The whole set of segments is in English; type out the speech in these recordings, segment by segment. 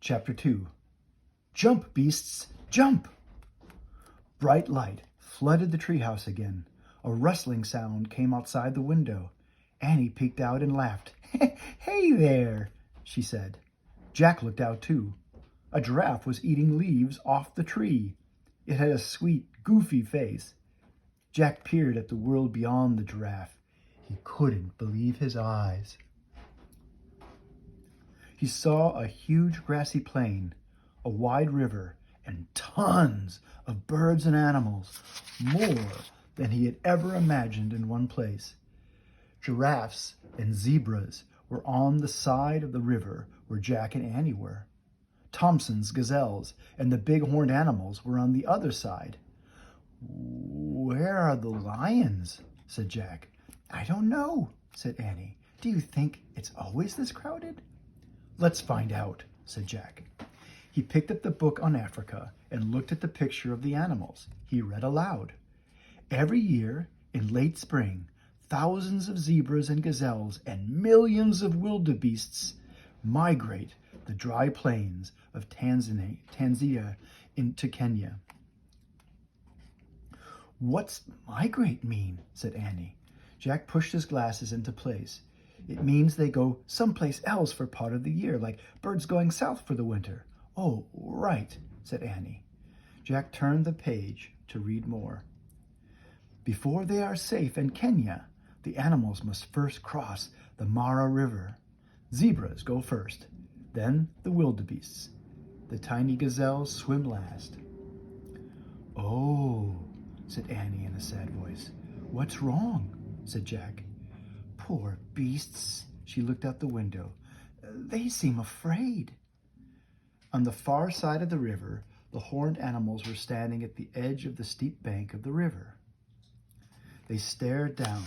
Chapter 2. Jump, beasts, jump! Bright light flooded the treehouse again. A rustling sound came outside the window. Annie peeked out and laughed. "Hey there," she said. Jack looked out too. A giraffe was eating leaves off the tree. It had a sweet, goofy face. Jack peered at the world beyond the giraffe. He couldn't believe his eyes. He saw a huge grassy plain, a wide river, and tons of birds and animals, more than he had ever imagined in one place. Giraffes and zebras were on the side of the river where Jack and Annie were. Thompson's gazelles and the big horned animals were on the other side. "Where are the lions?" said Jack. "I don't know," said Annie. "Do you think it's always this crowded?" "Let's find out," said Jack. He picked up the book on Africa and looked at the picture of the animals. He read aloud. "Every year, in late spring, thousands of zebras and gazelles and millions of wildebeests migrate the dry plains of Tanzania into Kenya." "What's migrate mean?" said Annie. Jack pushed his glasses into place. "It means they go someplace else for part of the year, like birds going south for the winter." "Oh, right," said Annie. Jack turned the page to read more. "Before they are safe in Kenya, the animals must first cross the Mara River. Zebras go first, then the wildebeests. The tiny gazelles swim last." "Oh," said Annie in a sad voice. "What's wrong?" said Jack. "Poor beasts." She looked out the window. "They seem afraid." On the far side of the river, the horned animals were standing at the edge of the steep bank of the river. They stared down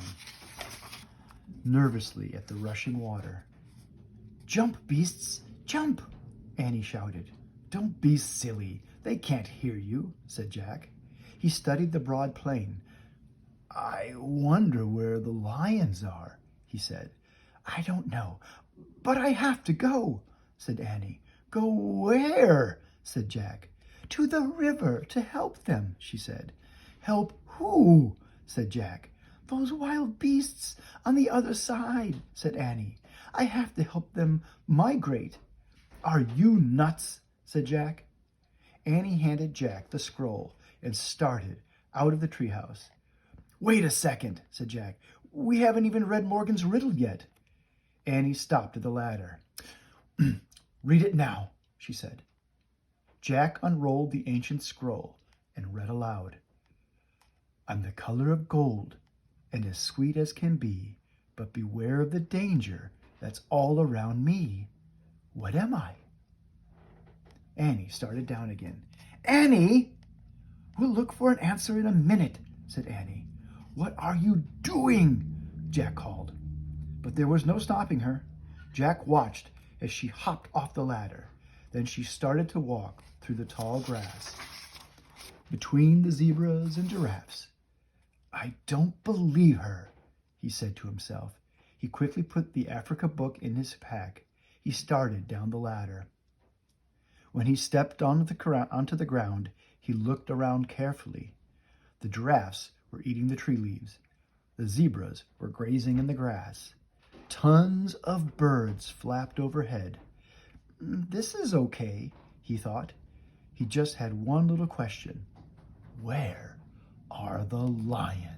nervously at the rushing water. "Jump, beasts, jump!" Annie shouted. "Don't be silly. They can't hear you," said Jack. He studied the broad plain. "I wonder where the lions are," he said. "I don't know, but I have to go," said Annie. "Go where?" said Jack. "To the river to help them," she said. "Help who?" said Jack. "Those wild beasts on the other side," said Annie. "I have to help them migrate." "Are you nuts?" said Jack. Annie handed Jack the scroll and started out of the treehouse. "Wait a second," said Jack. "We haven't even read Morgan's riddle yet." Annie stopped at the ladder. "Read it now," she said. Jack unrolled the ancient scroll and read aloud. "I'm the color of gold and as sweet as can be, but beware of the danger that's all around me. What am I?" Annie started down again. "Annie!" "We'll look for an answer in a minute," said Annie. "What are you doing?" Jack called. But there was no stopping her. Jack watched as she hopped off the ladder. Then she started to walk through the tall grass between the zebras and giraffes. "I don't believe her," he said to himself. He quickly put the Africa book in his pack. He started down the ladder. When he stepped onto the ground, he looked around carefully. The giraffes were eating the tree leaves. The zebras were grazing in the grass. Tons of birds flapped overhead. "This is okay," he thought. He just had one little question. Where are the lions?